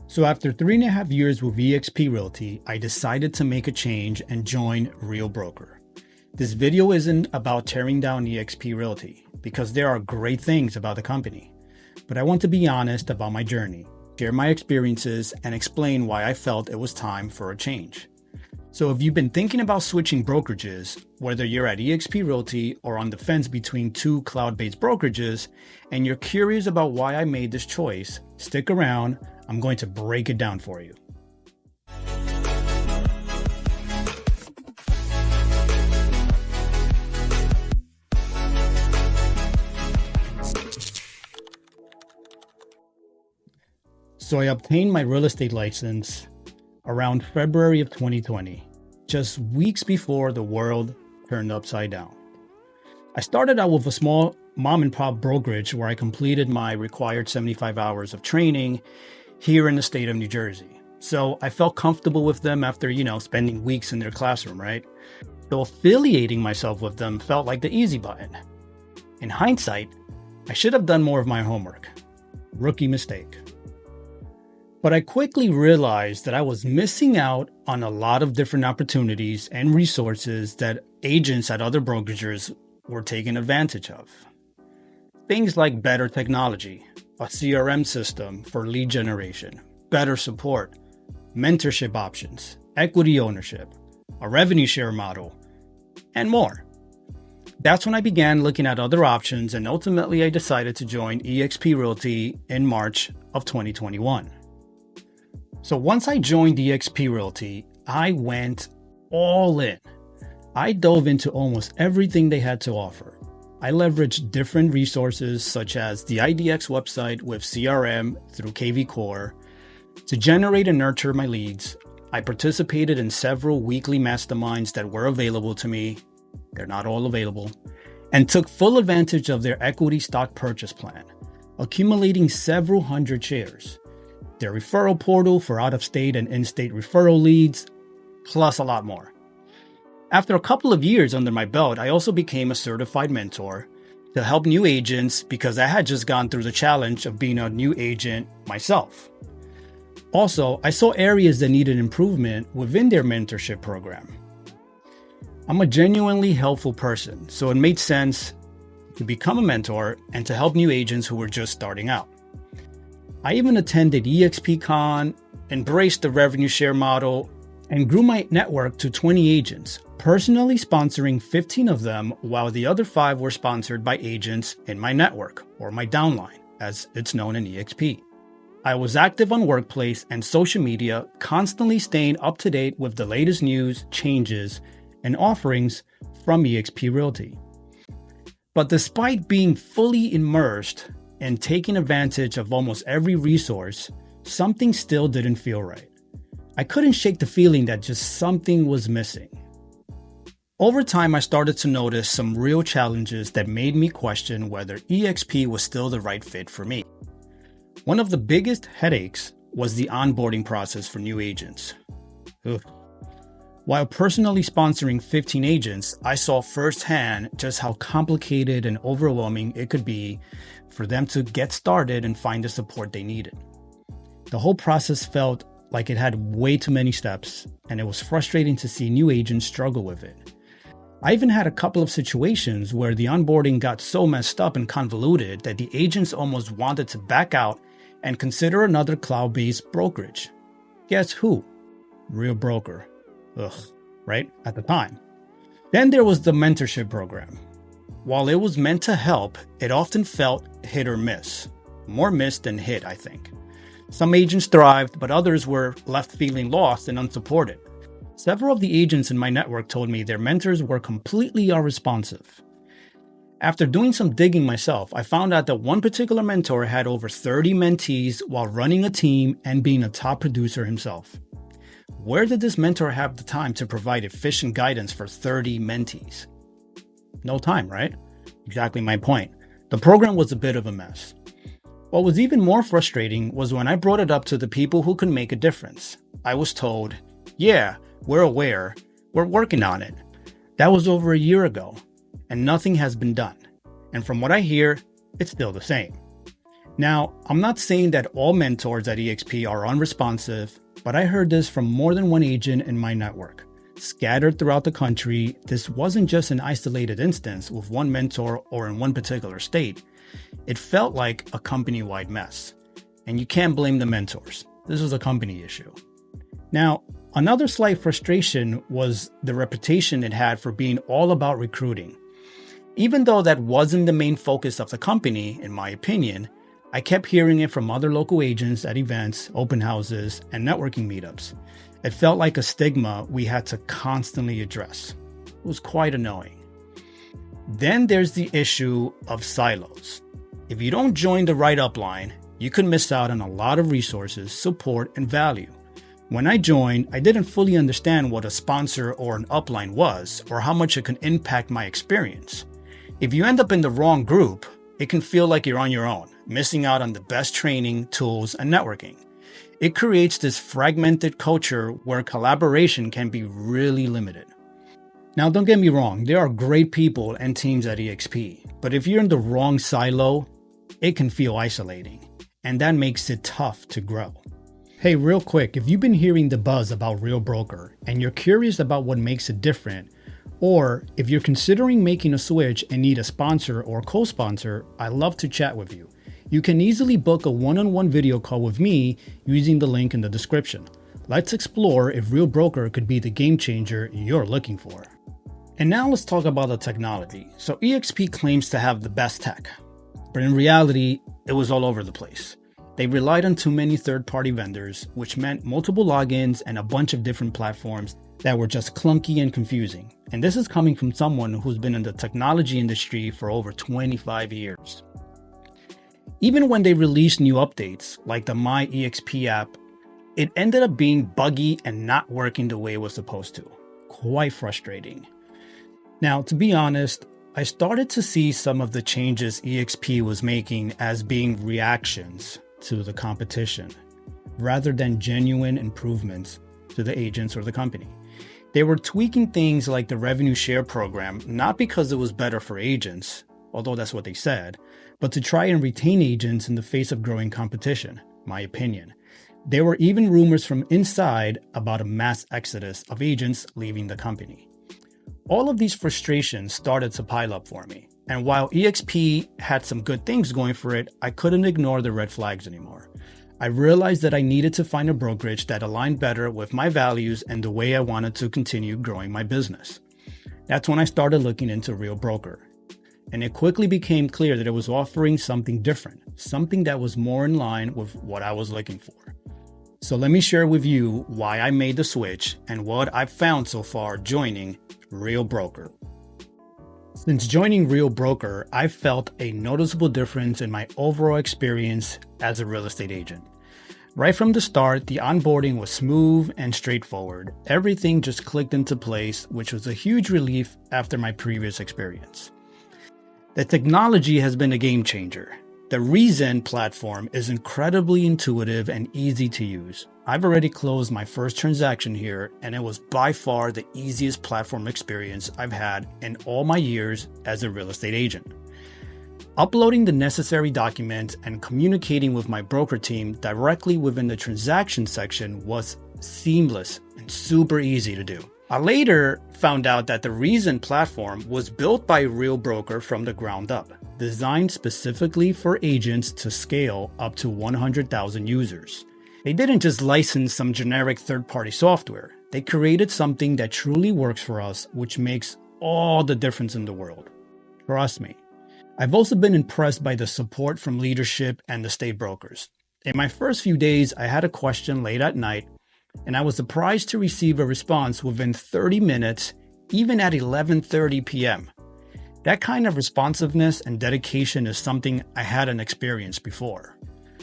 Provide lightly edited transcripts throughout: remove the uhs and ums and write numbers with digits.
So after 3.5 years with eXp Realty, I decided to make a change and join Real Broker. This video isn't about tearing down eXp Realty because there are great things about the company, but I want to be honest about my journey, share my experiences, and explain why I felt it was time for a change. So if you've been thinking about switching brokerages, whether you're at eXp Realty or on the fence between two cloud-based brokerages, and you're curious about why I made this choice, stick around. I'm going to break it down for you. So I obtained my real estate license around February of 2020, just weeks before the world turned upside down. I started out with a small mom and pop brokerage where I completed my required 75 hours of training here in the state of New Jersey. So I felt comfortable with them after, spending weeks in their classroom, right? So affiliating myself with them felt like the easy button. In hindsight, I should have done more of my homework. Rookie mistake. But I quickly realized that I was missing out on a lot of different opportunities and resources that agents at other brokerages were taking advantage of. Things like better technology, a CRM system for lead generation, better support, mentorship options, equity ownership, a revenue share model, and more. That's when I began looking at other options, and ultimately I decided to join eXp Realty in March of 2021. So once I joined eXp Realty, I went all in. I dove into almost everything they had to offer. I leveraged different resources such as the IDX website with CRM through KV Core to generate and nurture my leads. I participated in several weekly masterminds that were available to me. They're not all available. And took full advantage of their equity stock purchase plan, accumulating several hundred shares. Their referral portal for out-of-state and in-state referral leads, plus a lot more. After a couple of years under my belt, I also became a certified mentor to help new agents because I had just gone through the challenge of being a new agent myself. Also, I saw areas that needed improvement within their mentorship program. I'm a genuinely helpful person, so it made sense to become a mentor and to help new agents who were just starting out. I even attended eXpCon, embraced the revenue share model, and grew my network to 20 agents, personally sponsoring 15 of them while the other 5 were sponsored by agents in my network, or my downline, as it's known in eXp. I was active on Workplace and social media, constantly staying up to date with the latest news, changes, and offerings from eXp Realty. But despite being fully immersed and taking advantage of almost every resource, something still didn't feel right. I couldn't shake the feeling that just something was missing. Over time, I started to notice some real challenges that made me question whether eXp was still the right fit for me. One of the biggest headaches was the onboarding process for new agents. Ugh. While personally sponsoring 15 agents, I saw firsthand just how complicated and overwhelming it could be for them to get started and find the support they needed. The whole process felt like it had way too many steps, and it was frustrating to see new agents struggle with it. I even had a couple of situations where the onboarding got so messed up and convoluted that the agents almost wanted to back out and consider another cloud-based brokerage. Guess who? Real Broker. Ugh, right? At the time. Then there was the Mentorship Program. While it was meant to help, it often felt hit or miss. More miss than hit, I think. Some agents thrived, but others were left feeling lost and unsupported. Several of the agents in my network told me their mentors were completely unresponsive. After doing some digging myself, I found out that one particular mentor had over 30 mentees while running a team and being a top producer himself. Where did this mentor have the time to provide efficient guidance for 30 mentees? No time, right? Exactly my point. The program was a bit of a mess. What was even more frustrating was when I brought it up to the people who could make a difference. I was told, yeah, we're aware, we're working on it. That was over a year ago, and nothing has been done. And from what I hear, it's still the same. Now, I'm not saying that all mentors at eXp are unresponsive, but I heard this from more than one agent in my network. Scattered throughout the country, this wasn't just an isolated instance with one mentor or in one particular state. It felt like a company-wide mess. And you can't blame the mentors. This was a company issue. Now, another slight frustration was the reputation it had for being all about recruiting. Even though that wasn't the main focus of the company, in my opinion, I kept hearing it from other local agents at events, open houses, and networking meetups. It felt like a stigma we had to constantly address. It was quite annoying. Then there's the issue of silos. If you don't join the right upline, you could miss out on a lot of resources, support, and value. When I joined, I didn't fully understand what a sponsor or an upline was or how much it could impact my experience. If you end up in the wrong group, it can feel like you're on your own, missing out on the best training, tools, and networking. It creates this fragmented culture where collaboration can be really limited. Now, don't get me wrong, there are great people and teams at eXp, but if you're in the wrong silo, it can feel isolating, and that makes it tough to grow. Hey, real quick, if you've been hearing the buzz about Real Broker and you're curious about what makes it different, or if you're considering making a switch and need a sponsor or co-sponsor, I'd love to chat with you. You can easily book a one-on-one video call with me using the link in the description. Let's explore if Real Broker could be the game changer you're looking for. And now let's talk about the technology. So eXp claims to have the best tech, but in reality, it was all over the place. They relied on too many third-party vendors, which meant multiple logins and a bunch of different platforms that were just clunky and confusing. And this is coming from someone who's been in the technology industry for over 25 years. Even when they released new updates, like the My eXp app, it ended up being buggy and not working the way it was supposed to. Quite frustrating. Now, to be honest, I started to see some of the changes eXp was making as being reactions to the competition, rather than genuine improvements to the agents or the company. They were tweaking things like the revenue share program, not because it was better for agents, although that's what they said, but to try and retain agents in the face of growing competition, my opinion. There were even rumors from inside about a mass exodus of agents leaving the company. All of these frustrations started to pile up for me. And while eXp had some good things going for it, I couldn't ignore the red flags anymore. I realized that I needed to find a brokerage that aligned better with my values and the way I wanted to continue growing my business. That's when I started looking into Real Broker. And it quickly became clear that it was offering something different, something that was more in line with what I was looking for. So let me share with you why I made the switch and what I've found so far joining Real Broker. Since joining Real Broker, I've felt a noticeable difference in my overall experience as a real estate agent. Right from the start, the onboarding was smooth and straightforward. Everything just clicked into place, which was a huge relief after my previous experience. The technology has been a game changer. The reZEN platform is incredibly intuitive and easy to use. I've already closed my first transaction here, and it was by far the easiest platform experience I've had in all my years as a real estate agent. Uploading the necessary documents and communicating with my broker team directly within the transaction section was seamless and super easy to do. I later found out that the reZEN platform was built by Real Broker from the ground up, designed specifically for agents to scale up to 100,000 users. They didn't just license some generic third-party software. They created something that truly works for us, which makes all the difference in the world. Trust me. I've also been impressed by the support from leadership and the state brokers. In my first few days, I had a question late at night, and I was surprised to receive a response within 30 minutes, even at 11:30 p.m. That kind of responsiveness and dedication is something I hadn't experienced before.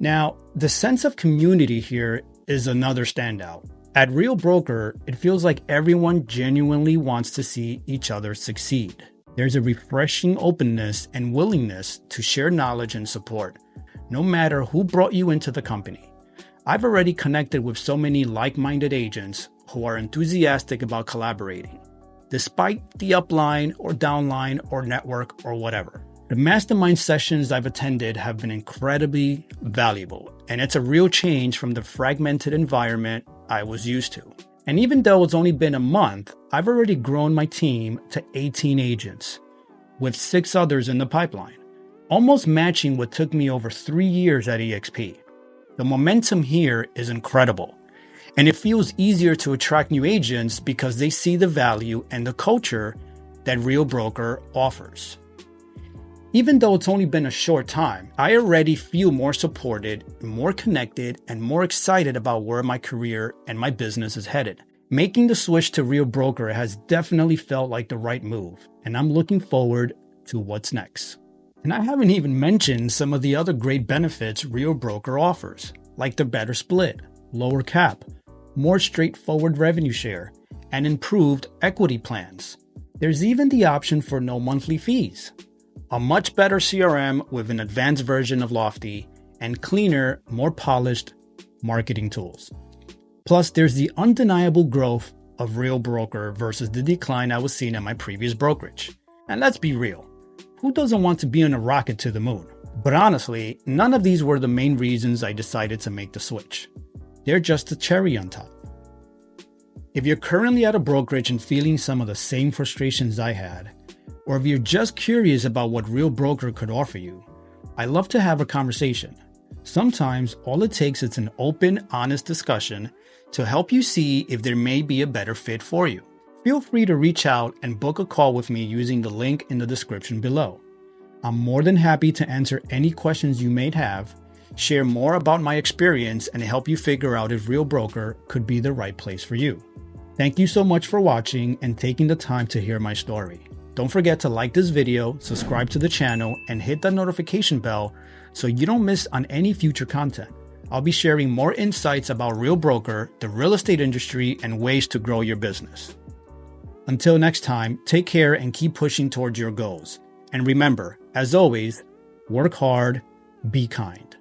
Now, the sense of community here is another standout. At Real Broker, it feels like everyone genuinely wants to see each other succeed. There's a refreshing openness and willingness to share knowledge and support, no matter who brought you into the company. I've already connected with so many like-minded agents who are enthusiastic about collaborating, despite the upline or downline or network or whatever. The mastermind sessions I've attended have been incredibly valuable, and it's a real change from the fragmented environment I was used to. And even though it's only been a month, I've already grown my team to 18 agents, with 6 others in the pipeline, almost matching what took me over 3 years at eXp. The momentum here is incredible, and it feels easier to attract new agents because they see the value and the culture that Real Broker offers. Even though it's only been a short time, I already feel more supported, more connected, and more excited about where my career and my business is headed. Making the switch to Real Broker has definitely felt like the right move, and I'm looking forward to what's next. And I haven't even mentioned some of the other great benefits Real Broker offers, like the better split, lower cap, more straightforward revenue share, and improved equity plans. There's even the option for no monthly fees, a much better CRM with an advanced version of Lofty, and cleaner, more polished marketing tools. Plus, there's the undeniable growth of Real Broker versus the decline I was seeing at my previous brokerage. And let's be real, who doesn't want to be on a rocket to the moon? But honestly, none of these were the main reasons I decided to make the switch. They're just a cherry on top. If you're currently at a brokerage and feeling some of the same frustrations I had, or if you're just curious about what Real Broker could offer you, I'd love to have a conversation. Sometimes all it takes is an open, honest discussion to help you see if there may be a better fit for you. Feel free to reach out and book a call with me using the link in the description below. I'm more than happy to answer any questions you may have, share more about my experience, and help you figure out if Real Broker could be the right place for you. Thank you so much for watching and taking the time to hear my story. Don't forget to like this video, subscribe to the channel, and hit that notification bell so you don't miss on any future content. I'll be sharing more insights about Real Broker, the real estate industry, and ways to grow your business. Until next time, take care and keep pushing towards your goals. And remember, as always, work hard, be kind.